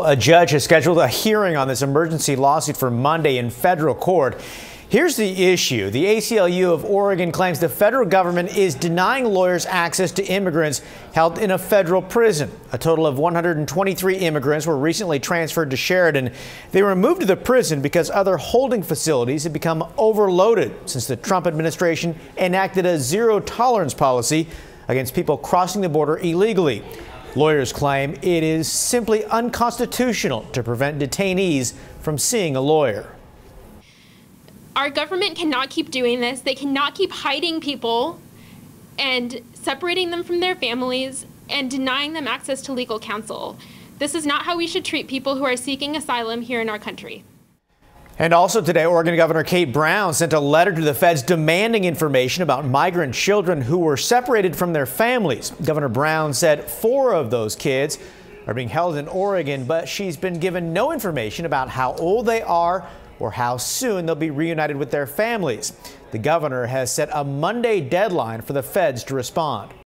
A judge has scheduled a hearing on this emergency lawsuit for Monday in federal court. Here's the issue. The ACLU of Oregon claims the federal government is denying lawyers access to immigrants held in a federal prison. A total of 123 immigrants were recently transferred to Sheridan. They were moved to the prison because other holding facilities have become overloaded since the Trump administration enacted a zero-tolerance policy against people crossing the border illegally. Lawyers claim it is simply unconstitutional to prevent detainees from seeing a lawyer. Our government cannot keep doing this. They cannot keep hiding people and separating them from their families and denying them access to legal counsel. This is not how we should treat people who are seeking asylum here in our country. And also today, Oregon Governor Kate Brown sent a letter to the feds demanding information about migrant children who were separated from their families. Governor Brown said 4 of those kids are being held in Oregon, but she's been given no information about how old they are or how soon they'll be reunited with their families. The governor has set a Monday deadline for the feds to respond.